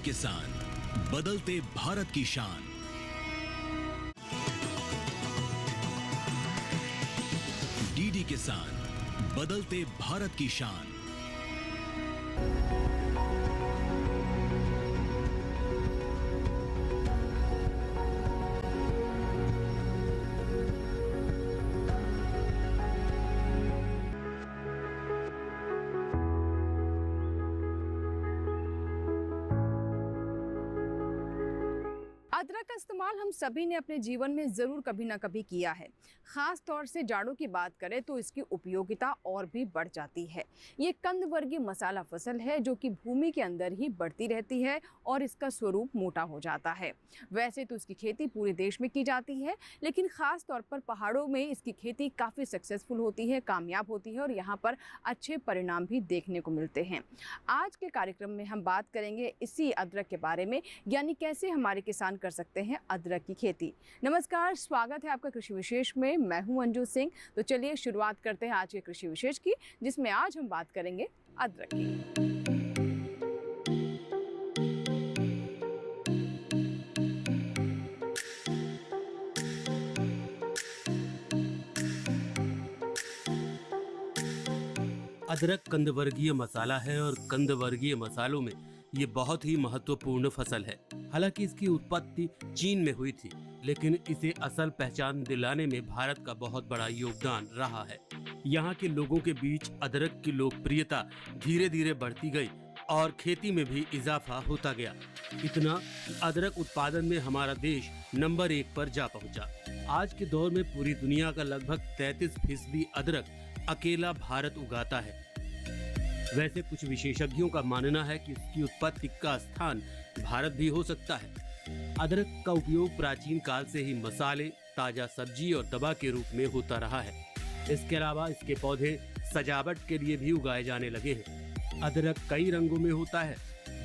किसान, बदलते भारत की शान। डीडी किसान, बदलते भारत की शान। अदरक का इस्तेमाल हम सभी ने अपने जीवन में ज़रूर कभी ना कभी किया है। ख़ास तौर से जाड़ों की बात करें तो इसकी उपयोगिता और भी बढ़ जाती है। ये कंद वर्गीय मसाला फसल है जो कि भूमि के अंदर ही बढ़ती रहती है और इसका स्वरूप मोटा हो जाता है। वैसे तो इसकी खेती पूरे देश में की जाती है, लेकिन ख़ास तौर पर पहाड़ों में इसकी खेती काफ़ी सक्सेसफुल होती है, कामयाब होती है और यहाँ पर अच्छे परिणाम भी देखने को मिलते हैं। आज के कार्यक्रम में हम बात करेंगे इसी अदरक के बारे में, यानी कैसे हमारे किसान कर सकते हैं अदरक की खेती। नमस्कार, स्वागत है आपका कृषि विशेष में। मैं हूं अंजू सिंह। तो चलिए शुरुआत करते हैं आज के कृषि विशेष की, जिसमें आज हम बात करेंगे अदरक की। अदरक कंदवर्गीय मसाला है और कंदवर्गीय मसालों में ये बहुत ही महत्वपूर्ण फसल है। हालांकि इसकी उत्पत्ति चीन में हुई थी, लेकिन इसे असल पहचान दिलाने में भारत का बहुत बड़ा योगदान रहा है। यहाँ के लोगों के बीच अदरक की लोकप्रियता धीरे धीरे बढ़ती गई और खेती में भी इजाफा होता गया। इतना अदरक उत्पादन में हमारा देश नंबर 1 पर जा पहुँचा। आज के दौर में पूरी दुनिया का लगभग 33% अदरक अकेला भारत उगाता है। वैसे कुछ विशेषज्ञों का मानना है कि इसकी उत्पत्ति का स्थान भारत भी हो सकता है। अदरक का उपयोग प्राचीन काल से ही मसाले, ताजा सब्जी और दवा के रूप में होता रहा है। इसके अलावा इसके पौधे सजावट के लिए भी उगाए जाने लगे हैं। अदरक कई रंगों में होता है।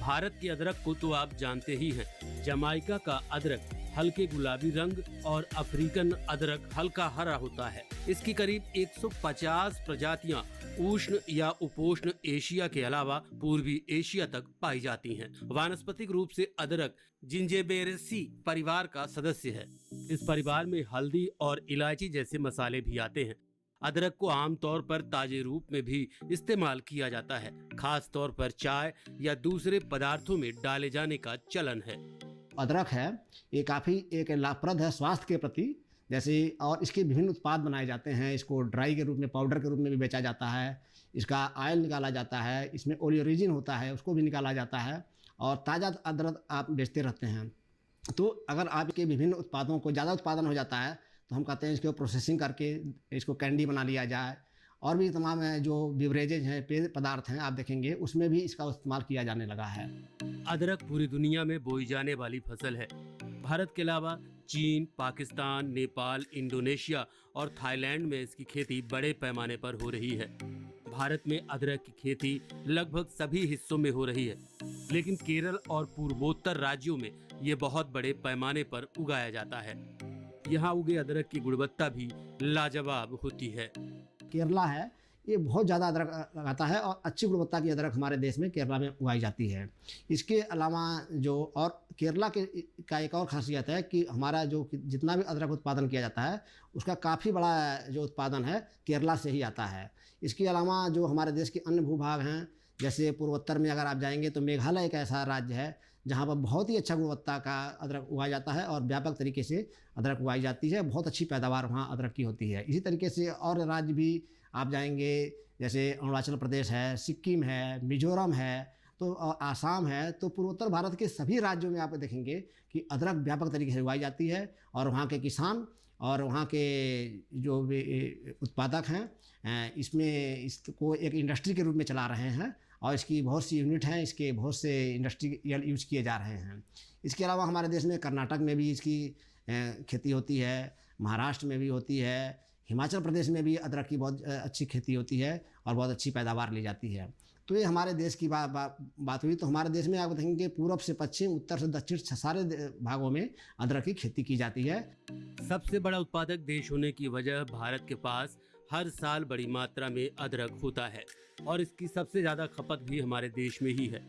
भारत के अदरक को तो आप जानते ही हैं। जमाइका का अदरक हल्के गुलाबी रंग और अफ्रीकन अदरक हल्का हरा होता है। इसकी करीब 150 प्रजातियां उष्ण या उपोष्ण एशिया के अलावा पूर्वी एशिया तक पाई जाती हैं। वानस्पतिक रूप से अदरक जिंजिबेरेसी परिवार का सदस्य है। इस परिवार में हल्दी और इलायची जैसे मसाले भी आते हैं। अदरक को आमतौर पर ताजे रूप में भी इस्तेमाल किया जाता है। खास तौर पर चाय या दूसरे पदार्थों में डाले जाने का चलन है। अदरक है ये काफ़ी एक लाभप्रद है स्वास्थ्य के प्रति, जैसे और इसके विभिन्न उत्पाद बनाए जाते हैं। इसको ड्राई के रूप में, पाउडर के रूप में भी बेचा जाता है। इसका ऑयल निकाला जाता है। इसमें ओलियोरिजिन होता है, उसको भी निकाला जाता है और ताज़ा अदरक आप बेचते रहते हैं। तो अगर आपके विभिन्न उत्पादों को ज़्यादा उत्पादन हो जाता है तो हम कहते हैं इसको प्रोसेसिंग करके इसको कैंडी बना लिया जाए। और भी तमाम जो बिवरेजेज हैं, पेय पदार्थ हैं, आप देखेंगे उसमें भी इसका इस्तेमाल किया जाने लगा है। अदरक पूरी दुनिया में बोई जाने वाली फसल है। भारत के अलावा चीन, पाकिस्तान, नेपाल, इंडोनेशिया और थाईलैंड में इसकी खेती बड़े पैमाने पर हो रही है। भारत में अदरक की खेती लगभग सभी हिस्सों में हो रही है, लेकिन केरल और पूर्वोत्तर राज्यों में ये बहुत बड़े पैमाने पर उगाया जाता है। यहाँ उगे अदरक की गुणवत्ता भी लाजवाब होती है। केरला है ये बहुत ज़्यादा अदरक लगाता है और अच्छी गुणवत्ता की अदरक हमारे देश में केरला में उगाई जाती है। इसके अलावा जो और केरला का एक और खासियत है कि हमारा जो जितना भी अदरक उत्पादन किया जाता है उसका काफ़ी बड़ा जो उत्पादन है केरला से ही आता है। इसके अलावा जो हमारे देश के अन्य भूभाग हैं, जैसे पूर्वोत्तर में अगर आप जाएंगे तो मेघालय एक ऐसा राज्य है जहाँ पर बहुत ही अच्छा गुणवत्ता का अदरक उगाया जाता है और व्यापक तरीके से अदरक उगाई जाती है। बहुत अच्छी पैदावार वहाँ अदरक की होती है। इसी तरीके से और राज्य भी आप जाएंगे, जैसे अरुणाचल प्रदेश है, सिक्किम है, मिजोरम है, तो आसाम है। तो पूर्वोत्तर भारत के सभी राज्यों में आप देखेंगे कि अदरक व्यापक तरीके से उगाई जाती है और वहाँ के किसान और वहाँ के जो भी उत्पादक हैं इसमें इसको एक इंडस्ट्री के रूप में चला रहे हैं और इसकी बहुत सी यूनिट हैं, इसके बहुत से इंडस्ट्रियल यूज किए जा रहे हैं। इसके अलावा हमारे देश में कर्नाटक में भी इसकी खेती होती है, महाराष्ट्र में भी होती है, हिमाचल प्रदेश में भी अदरक की बहुत अच्छी खेती होती है और बहुत अच्छी पैदावार ली जाती है। तो ये हमारे देश की बात हुई। तो हमारे देश में आप देखेंगे पूर्व से पश्चिम, उत्तर से दक्षिण सारे भागों में अदरक की खेती की जाती है। सबसे बड़ा उत्पादक देश होने की वजह भारत के पास हर साल बड़ी मात्रा में अदरक होता है और इसकी सबसे ज्यादा खपत भी हमारे देश में ही है।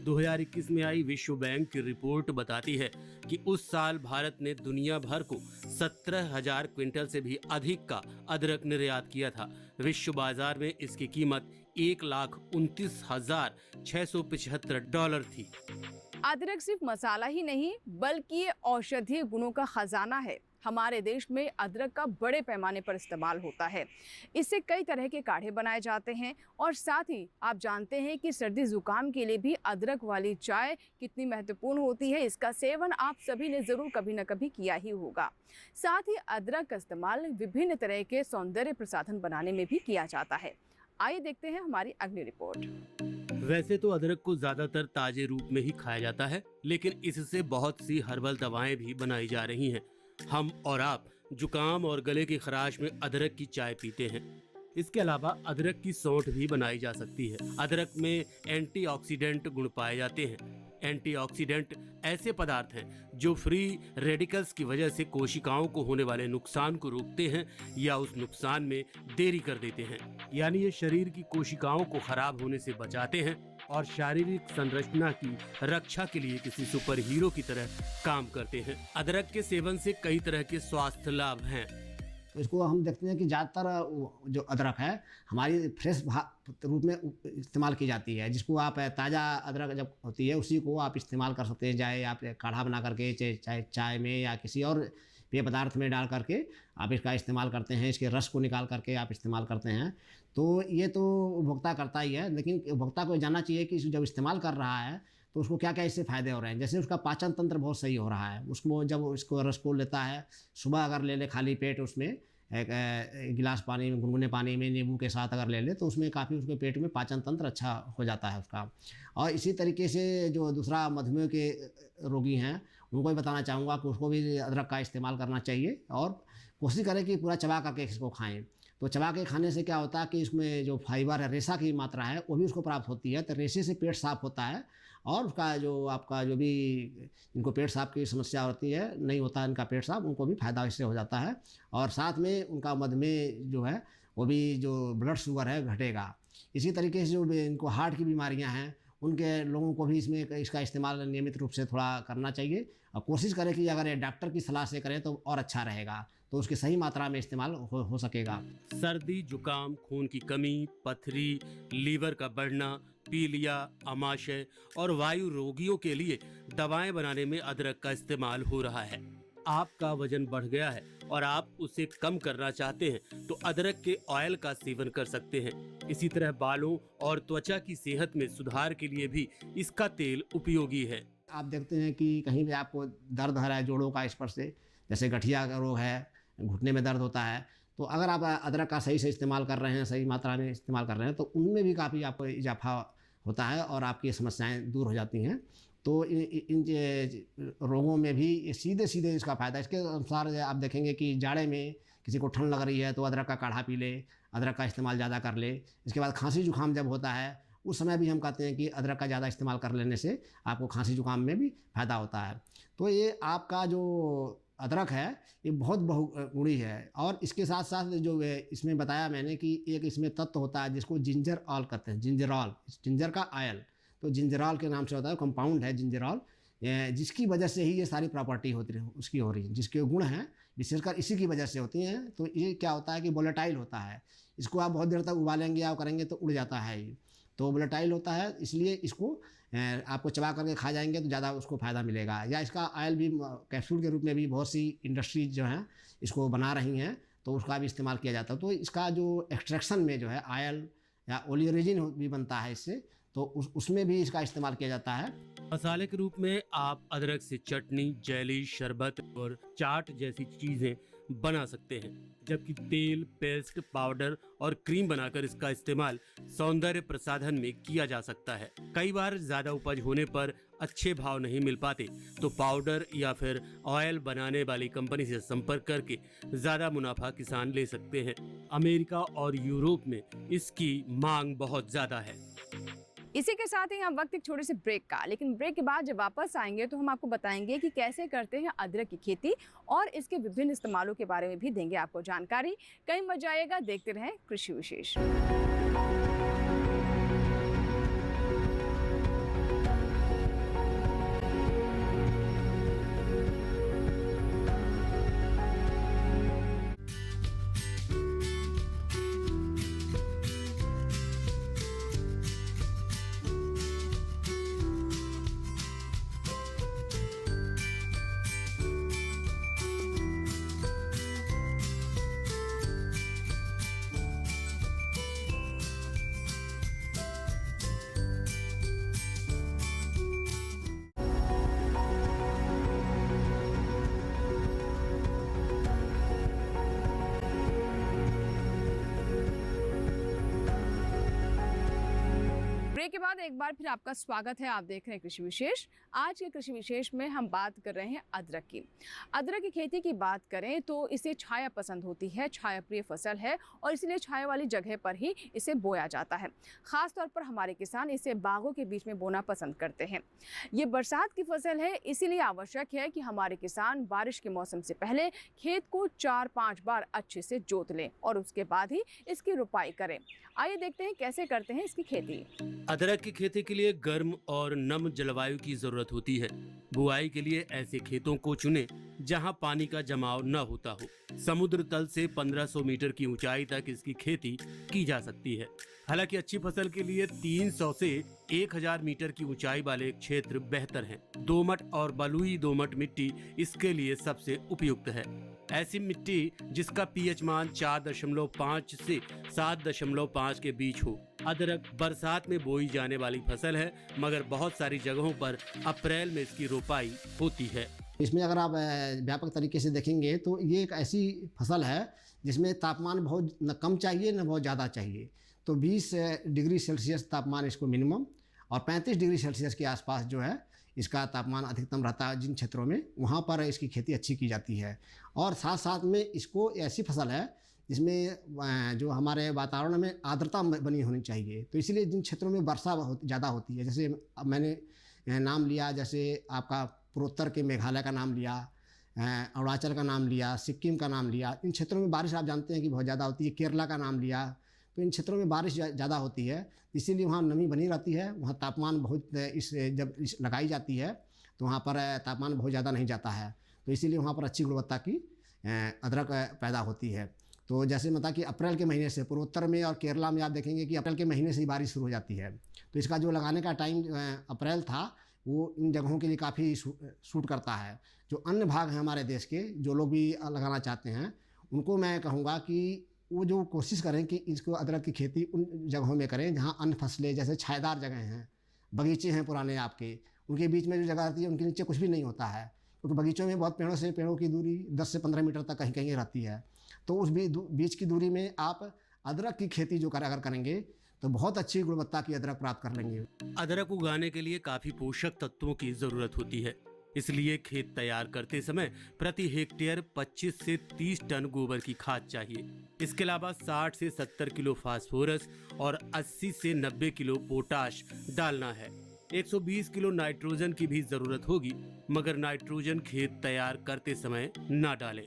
2021 में आई विश्व बैंक की रिपोर्ट बताती है कि उस साल भारत ने दुनिया भर को 17,000 क्विंटल से भी अधिक का अदरक निर्यात किया था। विश्व बाजार में इसकी कीमत $1,29,675 थी। अदरक सिर्फ मसाला ही नहीं बल्कि ये औषधीय गुणों का खजाना है। हमारे देश में अदरक का बड़े पैमाने पर इस्तेमाल होता है। इससे कई तरह के काढ़े बनाए जाते हैं और साथ ही आप जानते हैं कि सर्दी जुकाम के लिए भी अदरक वाली चाय कितनी महत्वपूर्ण होती है। इसका सेवन आप सभी ने ज़रूर कभी न कभी किया ही होगा। साथ ही अदरक का इस्तेमाल विभिन्न तरह के सौंदर्य प्रसाधन बनाने में भी किया जाता है। आइए देखते हैं हमारी अगली रिपोर्ट। वैसे तो अदरक को ज्यादातर ताजे रूप में ही खाया जाता है, लेकिन इससे बहुत सी हर्बल दवाएं भी बनाई जा रही हैं। हम और आप जुकाम और गले की खराश में अदरक की चाय पीते हैं। इसके अलावा अदरक की सौंठ भी बनाई जा सकती है। अदरक में एंटीऑक्सीडेंट गुण पाए जाते हैं। एंटीऑक्सीडेंट ऐसे पदार्थ हैं जो फ्री रेडिकल्स की वजह से कोशिकाओं को होने वाले नुकसान को रोकते हैं या उस नुकसान में देरी कर देते हैं। यानी ये शरीर की कोशिकाओं को खराब होने से बचाते हैं और शारीरिक संरचना की रक्षा के लिए किसी सुपर हीरो की तरह काम करते हैं। अदरक के सेवन से कई तरह के स्वास्थ्य लाभ हैं। इसको हम देखते हैं कि ज़्यादातर जो अदरक है हमारी फ्रेश रूप में इस्तेमाल की जाती है, जिसको आप ताज़ा अदरक जब होती है उसी को आप इस्तेमाल कर सकते हैं, चाहे आप काढ़ा बना करके चाहे चाय में या किसी और पेय पदार्थ में डाल करके आप इसका इस्तेमाल करते हैं। इसके रस को निकाल करके आप इस्तेमाल करते हैं। तो ये तो उपभोक्ता करता ही है, लेकिन उपभोक्ता को जानना चाहिए कि जब इस्तेमाल कर रहा है तो उसको क्या क्या इससे फ़ायदे हो रहे हैं। जैसे उसका पाचन तंत्र बहुत सही हो रहा है। उसको जब उसको रस को लेता है, सुबह अगर ले ले खाली पेट उसमें एक गिलास पानी में, गुनगुने पानी में नींबू के साथ अगर ले ले तो उसमें काफ़ी उसके पेट में पाचन तंत्र अच्छा हो जाता है उसका। और इसी तरीके से जो दूसरा मधुमेह के रोगी हैं उनको भी बताना चाहूँगा कि उसको भी अदरक का इस्तेमाल करना चाहिए और कोशिश करें कि पूरा चबा करके इसको खाएँ। तो चबा के खाने से क्या होता है कि इसमें जो फाइबर है, रेशा की मात्रा है, वो भी उसको प्राप्त होती है। तो रेशे से पेट साफ़ होता है और उसका जो आपका जो भी इनको पेट साफ की समस्या होती है, नहीं होता है इनका पेट साफ, उनको भी फ़ायदा इससे हो जाता है। और साथ में उनका मधुमेह जो है वो भी जो ब्लड शुगर है घटेगा। इसी तरीके से जो इनको हार्ट की बीमारियां हैं उनके लोगों को भी इसमें इसका इस्तेमाल नियमित रूप से थोड़ा करना चाहिए और कोशिश करें कि अगर ये डॉक्टर की सलाह से करें तो और अच्छा रहेगा, तो उसकी सही मात्रा में इस्तेमाल हो सकेगा। सर्दी, जुकाम, खून की कमी, पथरी, लीवर का बढ़ना, पीलिया, आमाशय और वायु रोगियों के लिए दवाएं बनाने में अदरक का इस्तेमाल हो रहा है। आपका वजन बढ़ गया है और आप उसे कम करना चाहते हैं तो अदरक के ऑयल का सेवन कर सकते हैं। इसी तरह बालों और त्वचा की सेहत में सुधार के लिए भी इसका तेल उपयोगी है। आप देखते हैं कि कहीं भी आपको दर्द हो रहा है जोड़ों का स्पर्श से, जैसे गठिया का रोग है, घुटने में दर्द होता है, तो अगर आप अदरक का सही से इस्तेमाल कर रहे हैं, सही मात्रा में इस्तेमाल कर रहे हैं तो उनमें भी काफ़ी आपको इजाफा होता है और आपकी समस्याएं दूर हो जाती हैं। तो इन रोगों में भी सीधे सीधे इसका फ़ायदा। इसके अनुसार आप देखेंगे कि जाड़े में किसी को ठंड लग रही है तो अदरक का काढ़ा पी ले, अदरक का इस्तेमाल ज़्यादा कर ले। इसके बाद खांसी जुकाम जब होता है उस समय भी हम कहते हैं कि अदरक का ज़्यादा इस्तेमाल कर लेने से आपको खांसी जुकाम में भी फ़ायदा होता है। तो ये आपका जो अदरक है ये बहुत बहुगुणी है। और इसके साथ साथ जो इसमें बताया मैंने कि एक इसमें तत्व होता है जिसको जिंजर ऑयल कहते हैं, जिंजरॉल, जिंजर का ऑयल, तो जिंजरॉल के नाम से होता है, कंपाउंड है जिंजरॉल, जिसकी वजह से ही ये सारी प्रॉपर्टी होती है उसकी हो रही है, जिसके गुण हैं विशेषकर इसी की वजह से होती हैं। तो ये क्या होता है कि वोलेटाइल होता है, इसको आप बहुत देर तक उबालेंगे या करेंगे तो उड़ जाता है ये, तो वोलेटाइल होता है, इसलिए इसको आपको चबा करके खा जाएंगे तो ज़्यादा उसको फ़ायदा मिलेगा। या इसका ऑयल भी कैप्सूल के रूप में भी बहुत सी इंडस्ट्रीज जो हैं इसको बना रही हैं, तो उसका भी इस्तेमाल किया जाता है। तो इसका जो एक्सट्रैक्शन में जो है ऑयल या ओलियोरिजिन भी बनता है इससे, तो उसमें भी इसका इस्तेमाल किया जाता है। मसाले के रूप में आप अदरक से चटनी, जेली, शरबत और चाट जैसी चीजें बना सकते हैं, जबकि तेल, पेस्ट, पाउडर और क्रीम बनाकर इसका इस्तेमाल सौंदर्य प्रसाधन में किया जा सकता है। कई बार ज्यादा उपज होने पर अच्छे भाव नहीं मिल पाते तो पाउडर या फिर ऑयल बनाने वाली कंपनी से संपर्क करके ज्यादा मुनाफा किसान ले सकते हैं। अमेरिका और यूरोप में इसकी मांग बहुत ज्यादा है। इसी के साथ ही हम वक्त एक छोटे से ब्रेक का, लेकिन ब्रेक के बाद जब वापस आएंगे तो हम आपको बताएंगे कि कैसे करते हैं अदरक की खेती और इसके विभिन्न इस्तेमालों के बारे में भी देंगे आपको जानकारी। कहीं मत जाइएगा, देखते रहें कृषि विशेष। ब्रेक के बाद एक बार फिर आपका स्वागत है। आप देख रहे हैं कृषि विशेष। आज के कृषि विशेष में हम बात कर रहे हैं अदरक की। अदरक की खेती की बात करें तो इसे छाया पसंद होती है, छाया प्रिय फसल है और इसलिए छाया वाली जगह पर ही इसे बोया जाता है। ख़ास तौर पर हमारे किसान इसे बागों के बीच में बोना पसंद करते हैं। ये बरसात की फसल है, इसीलिए आवश्यक है कि हमारे किसान बारिश के मौसम से पहले खेत को 4-5 बार अच्छे से जोत लें और उसके बाद ही इसकी रुपाई करें। आइए देखते हैं कैसे करते हैं इसकी खेती। अदरक की खेती के लिए गर्म और नम जलवायु की जरूरत होती है। बुआई के लिए ऐसे खेतों को चुनें जहां पानी का जमाव न होता हो। समुद्र तल से 1500 मीटर की ऊंचाई तक इसकी खेती की जा सकती है। हालांकि अच्छी फसल के लिए 300 से 1000 मीटर की ऊंचाई वाले क्षेत्र बेहतर हैं। दोमट और बलुई दोमट मिट्टी इसके लिए सबसे उपयुक्त है। ऐसी मिट्टी जिसका पीएच मान 4.5 से 7.5 के बीच हो। अदरक बरसात में बोई जाने वाली फसल है, मगर बहुत सारी जगहों पर अप्रैल में इसकी रोपाई होती है। इसमें अगर आप व्यापक तरीके से देखेंगे तो ये एक ऐसी फसल है जिसमें तापमान बहुत न कम चाहिए न बहुत ज़्यादा चाहिए। तो 20 डिग्री सेल्सियस तापमान इसको मिनिमम और 35 डिग्री सेल्सियस के आसपास जो है इसका तापमान अधिकतम रहता है। जिन क्षेत्रों में वहाँ पर इसकी खेती अच्छी की जाती है। और साथ साथ में इसको ऐसी फसल है जिसमें जो हमारे वातावरण में आर्द्रता बनी होनी चाहिए। तो इसीलिए जिन क्षेत्रों में वर्षा ज़्यादा होती है, जैसे अब मैंने नाम लिया, जैसे आपका पूर्वोत्तर के मेघालय का नाम लिया, अरुणाचल का नाम लिया, सिक्किम का नाम लिया, इन क्षेत्रों में बारिश आप जानते हैं कि बहुत ज़्यादा होती है। केरला का नाम लिया, तो इन क्षेत्रों में बारिश ज़्यादा होती है, इसीलिए वहाँ नमी बनी रहती है। वहाँ तापमान बहुत जब लगाई जाती है तो वहाँ पर तापमान बहुत ज़्यादा नहीं जाता है। तो इसीलिए वहाँ पर अच्छी गुणवत्ता की अदरक पैदा होती है। तो जैसे मतलब कि अप्रैल के महीने से पूर्वोत्तर में और केरला में आप देखेंगे कि अप्रैल के महीने से ही बारिश शुरू हो जाती है। तो इसका जो लगाने का टाइम अप्रैल था वो इन जगहों के लिए काफ़ी सूट करता है। जो अन्य भाग हैं हमारे देश के, जो लोग भी लगाना चाहते हैं, उनको मैं कहूँगा कि वो जो कोशिश करें कि इसको अदरक की खेती उन जगहों में करें जहाँ अन्य फसलें, जैसे छायादार जगह हैं, बगीचे हैं पुराने आपके, उनके बीच में जो जगह रहती है उनके नीचे कुछ भी नहीं होता है, क्योंकि बगीचों में बहुत पेड़ों की दूरी 10 से 15 मीटर तक कहीं कहीं रहती है। तो उस बीच की दूरी में आप अदरक की खेती जो अगर करेंगे तो बहुत अच्छी गुणवत्ता की अदरक प्राप्त कर लेंगे। अदरक उगाने के लिए काफी पोषक तत्वों की जरूरत होती है, इसलिए खेत तैयार करते समय प्रति हेक्टेयर 25 से 30 टन गोबर की खाद चाहिए। इसके अलावा 60 से 70 किलो फास्फोरस और 80 से 90 किलो पोटाश डालना है। 120 किलो नाइट्रोजन की भी जरूरत होगी, मगर नाइट्रोजन खेत तैयार करते समय न डालें,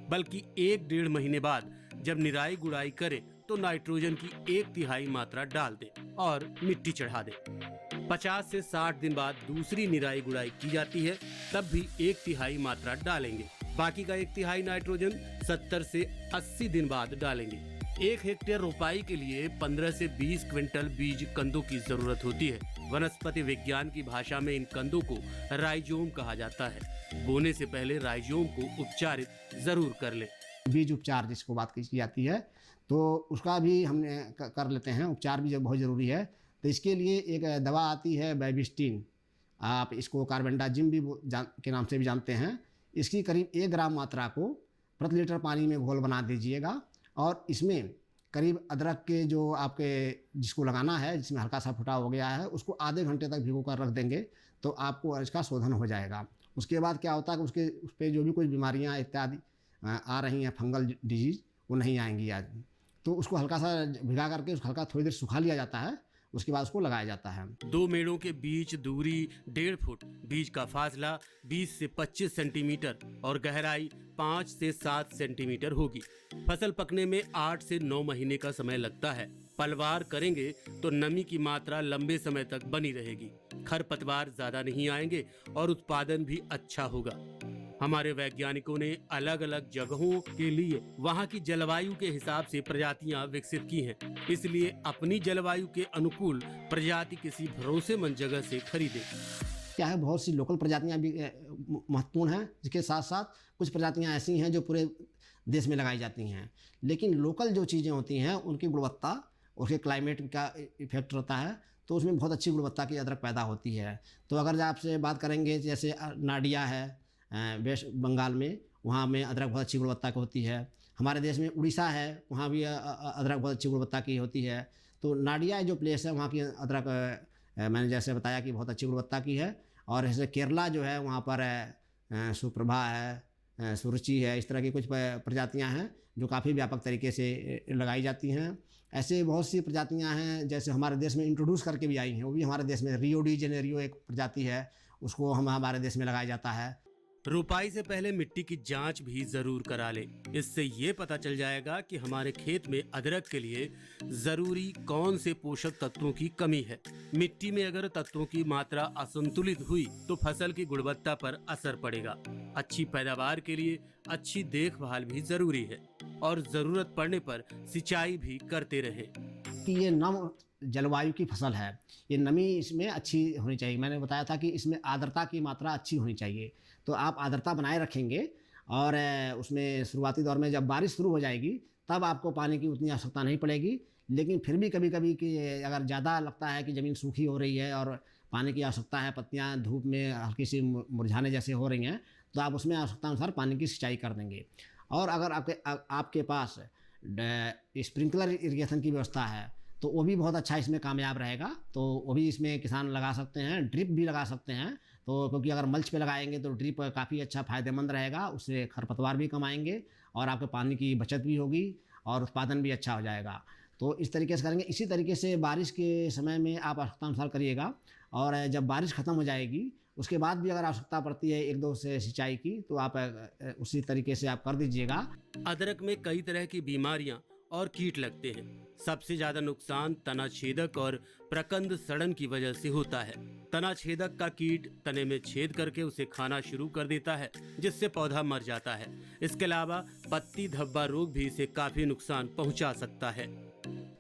बल्कि 1-1.5 महीने बाद जब निराई गुड़ाई करें तो नाइट्रोजन की 1/3 मात्रा डाल दें और मिट्टी चढ़ा दें। 50 से 60 दिन बाद दूसरी निराई गुड़ाई की जाती है, तब भी 1/3 मात्रा डालेंगे। बाकी का 1/3 नाइट्रोजन 70 से 80 दिन बाद डालेंगे। 1 हेक्टेयर रोपाई के लिए 15 से 20 क्विंटल बीज कंदों की जरूरत होती है। वनस्पति विज्ञान की भाषा में इन कंदों को राइजोम कहा जाता है। बोने से पहले राइजोम को उपचारित जरूर कर लें। बीज उपचार जिसको बात की जाती है, तो उसका भी हमने कर लेते हैं। उपचार भी बहुत ज़रूरी है। तो इसके लिए एक दवा आती है बैबिस्टिन, आप इसको कार्बेंडाजिम भी के नाम से भी जानते हैं। इसकी करीब 1 ग्राम मात्रा को प्रति लीटर पानी में घोल बना दीजिएगा और इसमें करीब अदरक के जो आपके जिसको लगाना है, जिसमें हल्का सा फुटा हो गया है, उसको आधे घंटे तक भिगो कर रख देंगे तो आपको इसका शोधन हो जाएगा। उसके बाद क्या होता है कि उस पर जो भी कुछ बीमारियाँ इत्यादि आ रही हैं, फंगल डिजीज़, वो नहीं आएंगी आज। तो उसको हल्का सा भिगा करके उसको हल्का थोड़ी देर सुखा लिया जाता है। उसके बाद उसको लगाया जाता है। दो मेड़ों के बीच दूरी 1.5 फुट, बीज का फासला 20 से 25 सेंटीमीटर और गहराई 5 से 7 सेंटीमीटर होगी। फसल पकने में 8 से 9 महीने का समय लगता है। पलवार करेंगे तो नमी की मात्रा लंबे समय तक बनी रहेगी, खरपतवार ज्यादा नहीं आएंगे और उत्पादन भी अच्छा होगा। हमारे वैज्ञानिकों ने अलग अलग जगहों के लिए वहाँ की जलवायु के हिसाब से प्रजातियां विकसित की हैं। इसलिए अपनी जलवायु के अनुकूल प्रजाति किसी भरोसेमंद जगह से खरीदें। क्या है, बहुत सी लोकल प्रजातियां भी महत्वपूर्ण हैं। इसके साथ साथ कुछ प्रजातियां ऐसी हैं जो पूरे देश में लगाई जाती हैं, लेकिन लोकल जो चीज़ें होती हैं उनकी गुणवत्ता, उसके क्लाइमेट का इफेक्ट रहता है, तो उसमें बहुत अच्छी गुणवत्ता की अदरक पैदा होती है। तो अगर आपसे बात करेंगे, जैसे नाडिया है वेस्ट बंगाल में, वहाँ में अदरक बहुत अच्छी गुणवत्ता की होती है। हमारे देश में उड़ीसा है, वहाँ भी अदरक बहुत अच्छी गुणवत्ता की होती है। तो नाडिया जो प्लेस है वहाँ की अदरक मैंने जैसे बताया कि बहुत अच्छी गुणवत्ता की है। और जैसे केरला जो है वहाँ पर सुप्रभा है, सुरुचि है, इस तरह की कुछ प्रजातियाँ हैं जो काफ़ी व्यापक तरीके से लगाई जाती हैं। ऐसे बहुत सी प्रजातियाँ हैं जैसे हमारे देश में इंट्रोड्यूस करके भी आई हैं, वो भी हमारे देश में रियो डी जेनेरियो एक प्रजाति है, उसको हमारे देश में लगाया जाता है। रुपाई से पहले मिट्टी की जांच भी जरूर करा लें। इससे ये पता चल जाएगा कि हमारे खेत में अदरक के लिए जरूरी कौन से पोषक तत्वों की कमी है। मिट्टी में अगर तत्वों की मात्रा असंतुलित हुई तो फसल की गुणवत्ता पर असर पड़ेगा। अच्छी पैदावार के लिए अच्छी देखभाल भी जरूरी है और जरूरत पड़ने पर सिंचाई भी करते रहे। कि ये नम जलवायु की फसल है, ये नमी इसमें अच्छी होनी चाहिए। मैंने बताया था कि इसमें आर्द्रता की मात्रा अच्छी होनी चाहिए, तो आप आर्द्रता बनाए रखेंगे और उसमें शुरुआती दौर में जब बारिश शुरू हो जाएगी तब आपको पानी की उतनी आवश्यकता नहीं पड़ेगी। लेकिन फिर भी कभी कभी कि अगर ज़्यादा लगता है कि ज़मीन सूखी हो रही है और पानी की आवश्यकता है, पत्तियाँ धूप में हल्की सी मुरझाने जैसे हो रही हैं, तो आप उसमें आवश्यकता अनुसार पानी की सिंचाई कर देंगे। और अगर आपके पास स्प्रिंकलर इरिगेशन की व्यवस्था है तो वो भी बहुत अच्छा इसमें कामयाब रहेगा। तो वो भी इसमें किसान लगा सकते हैं, ड्रिप भी लगा सकते हैं। तो क्योंकि अगर मल्च पे लगाएंगे तो ड्रिप काफ़ी अच्छा फ़ायदेमंद रहेगा, उससे खरपतवार भी कम आएंगे और आपके पानी की बचत भी होगी और उत्पादन भी अच्छा हो जाएगा। तो इस तरीके से करेंगे। इसी तरीके से बारिश के समय में आप आवश्यकता अनुसार करिएगा और जब बारिश ख़त्म हो जाएगी उसके बाद भी अगर आवश्यकता पड़ती है 1-2 से सिंचाई की तो आप उसी तरीके से आप कर दीजिएगा। अदरक में कई तरह की बीमारियां और कीट लगते हैं। सबसे ज्यादा नुकसान तना छेदक और प्रकंद सड़न की वजह से होता है। तना छेदक का कीट तने में छेद करके उसे खाना शुरू कर देता है, जिससे पौधा मर जाता है। इसके अलावा पत्ती धब्बा रोग भी इसे काफी नुकसान पहुंचा सकता है।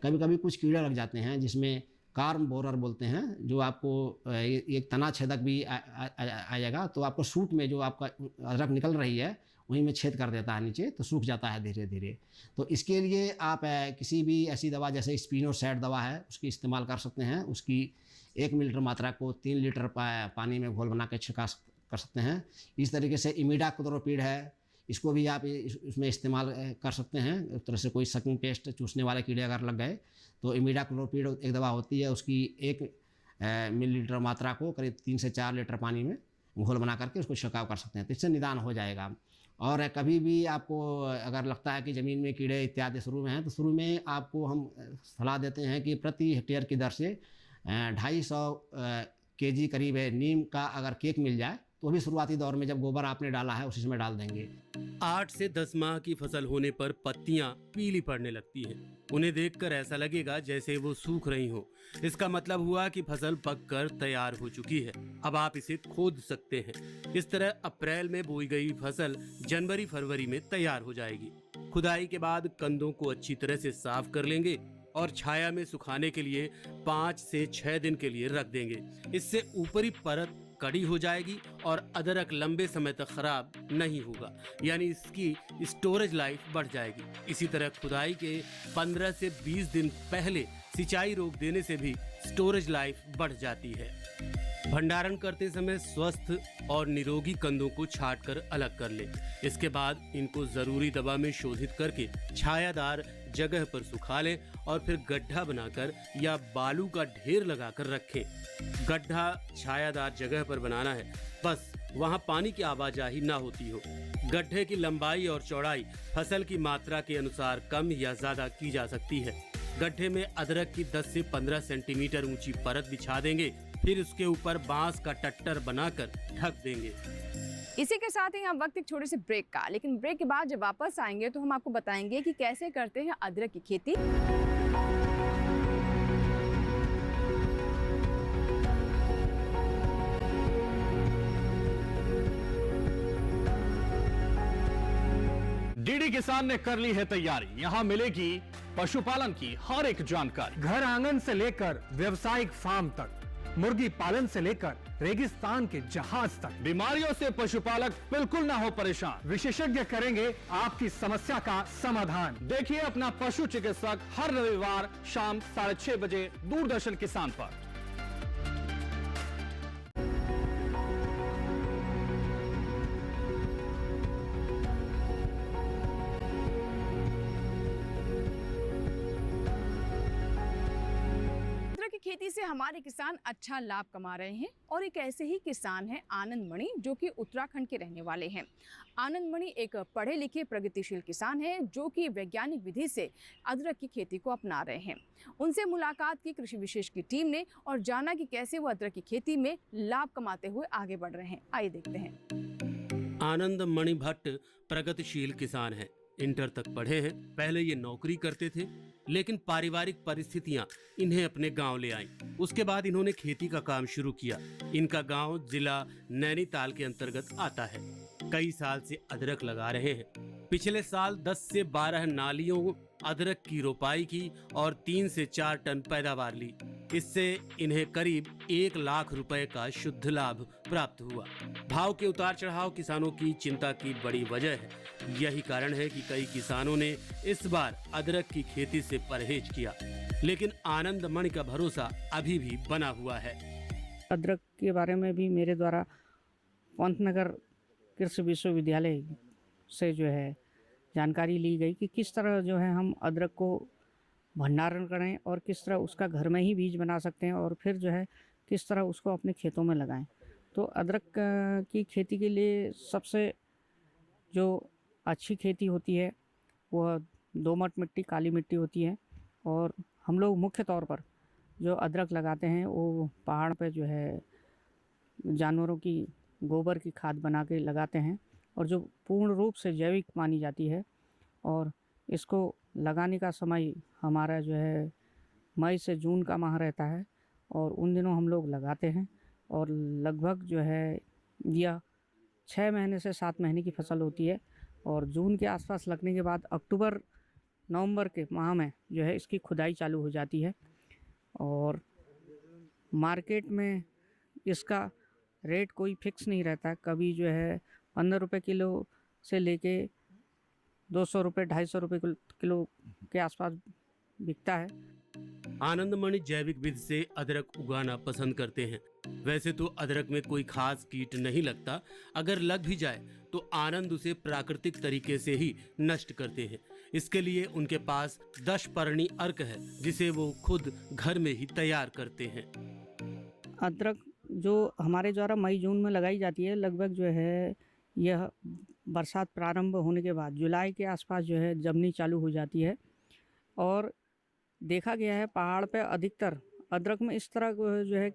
कभी कभी कुछ कीड़े लग जाते हैं जिसमें कार्म बोरर बोलते हैं, जो आपको एक तना छेदक भी आएगा तो आपको सूट में जो आपका अदरक निकल रही है वहीं में छेद कर देता है नीचे, तो सूख जाता है धीरे धीरे। तो इसके लिए आप किसी भी ऐसी दवा जैसे स्पिनोसाइड दवा है उसकी इस्तेमाल कर सकते हैं। उसकी 1 मिलीलीटर मात्रा को 3 लीटर पानी में घोल बना के छिड़काव कर सकते हैं। इस तरीके से इमिडाक्लोप्रिड है, इसको भी आप उसमें इस्तेमाल कर सकते हैं। एक तरह से कोई सकिंग पेस्ट चूसने वाले कीड़े अगर लग गए तो इमिडाक्लोप्रिड एक दवा होती है, उसकी 1 मिलीलीटर मात्रा को करीब 3 से 4 लीटर पानी में घोल बना करके उसको छिड़काव कर सकते हैं, तो इससे निदान हो जाएगा। और कभी भी आपको अगर लगता है कि ज़मीन में कीड़े इत्यादि शुरू में हैं तो शुरू में आपको हम सलाह देते हैं कि प्रति हेक्टेयर की दर से 250 kg करीब नीम का अगर केक मिल जाए तो भी शुरुआती दौर में जब गोबर आपने डाला है उसी समय डाल देंगे। 8 से 10 माह की फसल होने पर पत्तियां पीली पड़ने लगती हैं। उन्हें देखकर ऐसा लगेगा जैसे वो सूख रही हो। इसका मतलब हुआ कि फसल पककर तैयार हो चुकी है। अब आप इसे खोद सकते हैं। इस तरह अप्रैल में बोई गई फसल जनवरी-फरवरी में तैयार हो जाएगी। खुदाई के बाद कंदों को अच्छी तरह से साफ कर लेंगे और छाया में सुखाने के लिए 5 से 6 दिन के लिए रख देंगे। इससे ऊपरी परत कड़ी हो जाएगी और अदरक लंबे समय तक खराब नहीं होगा, यानी इसकी स्टोरेज लाइफ बढ़ जाएगी। इसी तरह खुदाई के 15 से 20 दिन पहले सिंचाई रोक देने से भी स्टोरेज लाइफ बढ़ जाती है। भंडारण करते समय स्वस्थ और निरोगी कंदों को छांटकर अलग कर लें। इसके बाद इनको जरूरी दवा में शोधित करके छायादार जगह पर सुखा लें और फिर गड्ढा बनाकर या बालू का ढेर लगाकर रखें। गड्ढा छायादार जगह पर बनाना है, बस वहां पानी की आवाजाही ना होती हो। गड्ढे की लंबाई और चौड़ाई फसल की मात्रा के अनुसार कम या ज्यादा की जा सकती है। गड्ढे में अदरक की 10 से 15 सेंटीमीटर ऊंची परत बिछा देंगे, फिर उसके ऊपर बांस का टट्टर बनाकर ढक देंगे। इसी के साथ ही हम वक्त एक छोटे से ब्रेक का, लेकिन ब्रेक के बाद जब वापस आएंगे तो हम आपको बताएंगे कि कैसे करते हैं अदरक की खेती। डीडी किसान ने कर ली है तैयारी, यहाँ मिलेगी पशुपालन की हर एक जानकारी। घर आंगन से लेकर व्यावसायिक फार्म तक, मुर्गी पालन से लेकर रेगिस्तान के जहाज तक, बीमारियों से पशुपालक बिल्कुल ना हो परेशान। विशेषज्ञ करेंगे आपकी समस्या का समाधान। देखिए अपना पशु चिकित्सक हर रविवार शाम 6:30 बजे दूरदर्शन किसान पर। खेती से हमारे किसान अच्छा लाभ कमा रहे हैं और एक ऐसे ही किसान हैं आनंद मणि, जो कि उत्तराखंड के रहने वाले हैं। आनंद मणि एक पढ़े लिखे प्रगतिशील किसान हैं जो कि वैज्ञानिक विधि से अदरक की खेती को अपना रहे हैं। उनसे मुलाकात की कृषि विशेष की टीम ने और जाना कि कैसे वो अदरक की खेती में लाभ कमाते हुए आगे बढ़ रहे हैं। आइए देखते हैं। आनंद मणि भट्ट प्रगतिशील किसान हैं, इंटर तक पढ़े हैं। पहले ये नौकरी करते थे, लेकिन पारिवारिक परिस्थितियां इन्हें अपने गांव ले आईं। उसके बाद इन्होंने खेती का काम शुरू किया। इनका गांव जिला नैनीताल के अंतर्गत आता है। कई साल से अदरक लगा रहे हैं। पिछले साल 10 से 12 नालियों अदरक की रोपाई की और 3 से 4 टन पैदावार ली। इससे इन्हें करीब 1 लाख रुपए का शुद्ध लाभ प्राप्त हुआ। भाव के उतार चढ़ाव किसानों की चिंता की बड़ी वजह है। यही कारण है कि कई किसानों ने इस बार अदरक की खेती से परहेज किया, लेकिन आनंद मणि का भरोसा अभी भी बना हुआ है। अदरक के बारे में भी मेरे द्वारा पंतनगर कृषि विश्वविद्यालय से जो है जानकारी ली गई कि किस तरह जो है हम अदरक को भंडारण करें और किस तरह उसका घर में ही बीज बना सकते हैं और फिर जो है किस तरह उसको अपने खेतों में लगाएं। तो अदरक की खेती के लिए सबसे जो अच्छी खेती होती है वह दोमट मिट्टी, काली मिट्टी होती है। और हम लोग मुख्य तौर पर जो अदरक लगाते हैं वो पहाड़ पे जो है जानवरों की गोबर की खाद बना के लगाते हैं और जो पूर्ण रूप से जैविक मानी जाती है। और इसको लगाने का समय हमारा जो है मई से जून का माह रहता है और उन दिनों हम लोग लगाते हैं और लगभग जो है यह 6 महीने से 7 महीने की फसल होती है। और जून के आसपास लगने के बाद अक्टूबर नवंबर के माह में जो है इसकी खुदाई चालू हो जाती है। और मार्केट में इसका रेट कोई फिक्स नहीं रहता। कभी जो है 15 रुपये किलो से लेके 200 रुपये 250 रुपये किलो के आसपास बिकता है। आनंद मणि जैविक विधि से अदरक उगाना पसंद करते हैं। वैसे तो अदरक में कोई खास कीट नहीं लगता, अगर लग भी जाए तो आनंद उसे प्राकृतिक तरीके से ही नष्ट करते हैं। इसके लिए उनके पास 10 पर्णी अर्क है, जिसे वो खुद घर में ही तैयार करते हैं। अदरक जो हमारे द्वारा मई जून में लगाई जाती है, लगभग जो है यह बरसात प्रारंभ होने के बाद जुलाई के आसपास जो है जमनी चालू हो जाती है। और देखा गया है पहाड़ पे अधिकतर अदरक में इस तरह जो है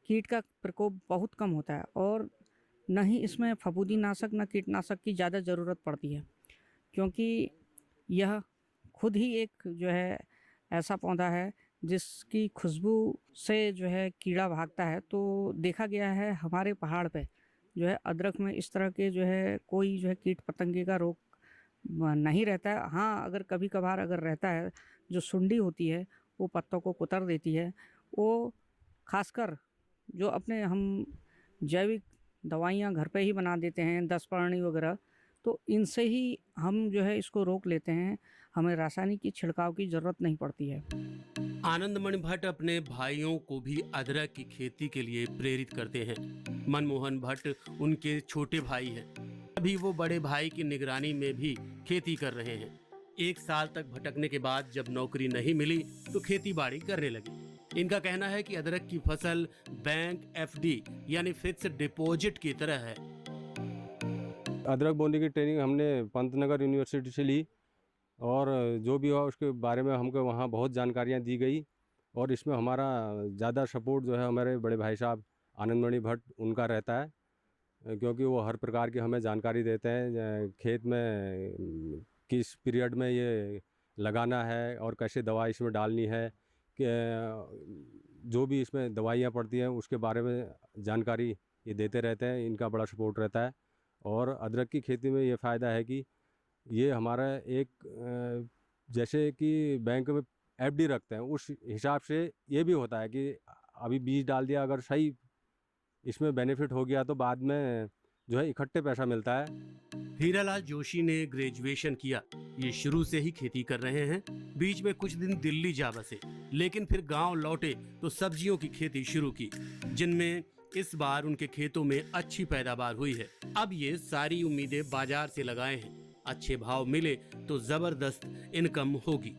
कीट का प्रकोप बहुत कम होता है और न ही इसमें फफूंदी नाशक न कीटनाशक की ज़्यादा ज़रूरत पड़ती है, क्योंकि यह खुद ही एक जो है ऐसा पौधा है जिसकी खुशबू से जो है कीड़ा भागता है। तो देखा गया है हमारे पहाड़ पे जो है अदरक में इस तरह के जो है कोई जो है कीट पतंगे का रोग नहीं रहता है। हाँ, अगर कभी कभार अगर रहता है, जो सुंडी होती है वो पत्तों को कुतर देती है। वो खासकर जो अपने हम जैविक दवाइयाँ घर पे ही बना देते हैं, 10 पर्णी वगैरह, तो इनसे ही हम जो है इसको रोक लेते हैं। हमें रासायनिक की छिड़काव की ज़रूरत नहीं पड़ती है। आनंद मणि भट्ट अपने भाइयों को भी अदरक की खेती के लिए प्रेरित करते हैं। मनमोहन भट्ट उनके छोटे भाई हैं। अभी वो बड़े भाई की निगरानी में भी खेती कर रहे हैं। 1 साल तक भटकने के बाद जब नौकरी नहीं मिली तो खेती बाड़ी करने लगे। इनका कहना है कि अदरक की फसल बैंक एफडी यानी फिक्स्ड डिपॉजिट की तरह है। अदरक बोने की ट्रेनिंग हमने पंतनगर यूनिवर्सिटी से ली और जो भी हुआ उसके बारे में हमको वहाँ बहुत जानकारियाँ दी गई। और इसमें हमारा ज़्यादा सपोर्ट जो है हमारे बड़े भाई साहब आनंदमणि भट्ट उनका रहता है, क्योंकि वो हर प्रकार की हमें जानकारी देते हैं खेत में किस पीरियड में ये लगाना है और कैसे दवा इसमें डालनी है, कि जो भी इसमें दवाइयाँ पड़ती हैं उसके बारे में जानकारी ये देते रहते हैं। इनका बड़ा सपोर्ट रहता है। और अदरक की खेती में ये फ़ायदा है कि ये हमारा एक जैसे कि बैंक में एफडी रखते हैं उस हिसाब से ये भी होता है कि अभी बीज डाल दिया, अगर सही इसमें बेनिफिट हो गया तो बाद में जो है इकट्ठे पैसा मिलता है। हीरालाल जोशी ने ग्रेजुएशन किया। ये शुरू से ही खेती कर रहे हैं। बीच में कुछ दिन दिल्ली जा बसे, लेकिन फिर गांव लौटे तो सब्जियों की खेती शुरू की, जिनमें इस बार उनके खेतों में अच्छी पैदावार हुई है। अब ये सारी उम्मीदें बाजार से लगाए हैं। अच्छे भाव मिले तो जबरदस्त इनकम होगी।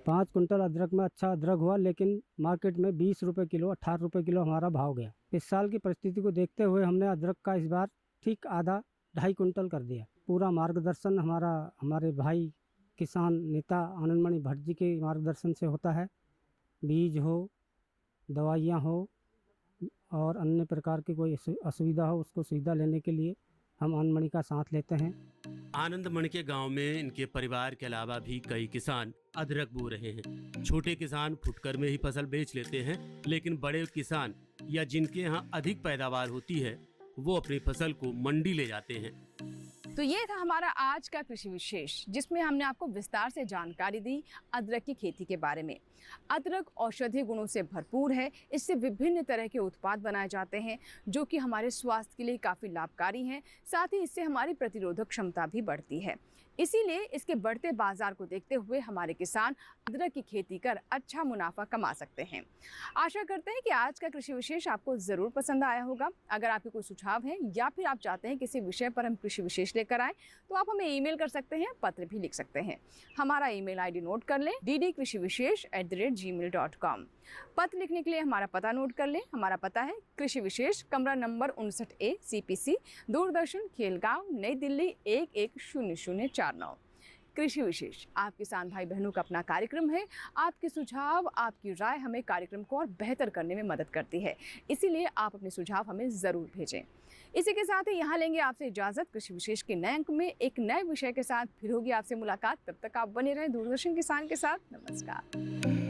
5 कुंटल अदरक में अच्छा अदरक हुआ, लेकिन मार्केट में 20 रुपये किलो 18 रुपये किलो हमारा भाव गया। इस साल की परिस्थिति को देखते हुए हमने अदरक का इस बार ठीक आधा 2.5 कुंटल कर दिया। पूरा मार्गदर्शन हमारे भाई किसान नेता आनंदमणि भट्ट जी के मार्गदर्शन से होता है। बीज हो, दवाइयाँ हो और अन्य प्रकार की कोई असुविधा हो, उसको सुविधा लेने के लिए हम आनंदमणि का साथ लेते हैं। आनंदमणि के गांव में इनके परिवार के अलावा भी कई किसान अदरक बो रहे हैं। छोटे किसान फुटकर में ही फसल बेच लेते हैं, लेकिन बड़े किसान या जिनके यहाँ अधिक पैदावार होती है वो अपनी फसल को मंडी ले जाते हैं। तो ये था हमारा आज का कृषि विशेष, जिसमें हमने आपको विस्तार से जानकारी दी अदरक की खेती के बारे में। अदरक औषधीय गुणों से भरपूर है। इससे विभिन्न तरह के उत्पाद बनाए जाते हैं जो कि हमारे स्वास्थ्य के लिए काफ़ी लाभकारी हैं। साथ ही इससे हमारी प्रतिरोधक क्षमता भी बढ़ती है। इसीलिए इसके बढ़ते बाजार को देखते हुए हमारे किसान अदरक की खेती कर अच्छा मुनाफा कमा सकते हैं। आशा करते हैं कि आज का कृषि विशेष आपको ज़रूर पसंद आया होगा। अगर आपके कोई सुझाव हैं या फिर आप चाहते हैं किसी विषय पर हम कृषि विशेष लेकर आएँ तो आप हमें ईमेल कर सकते हैं, पत्र भी लिख सकते हैं। हमारा ईमेल आईडी नोट कर लें, ddkrishivishesh@gmail.com। पत्र लिखने के लिए हमारा पता नोट कर लें। हमारा पता है कृषि विशेष, कमरा number 59A, CPC, Doordarshan, Khelgaon, नई दिल्ली 110049। कृषि विशेष आप किसान भाई बहनों का अपना कार्यक्रम है। आपके सुझाव, आपकी राय हमें कार्यक्रम को और बेहतर करने में मदद करती है। इसीलिए आप अपने सुझाव हमें ज़रूर भेजें। इसी के साथ ही यहाँ लेंगे आपसे इजाज़त। कृषि विशेष के नए अंक में एक नए विषय के साथ फिर होगी आपसे मुलाकात। तब तक आप बने रहें दूरदर्शन किसान के साथ। नमस्कार।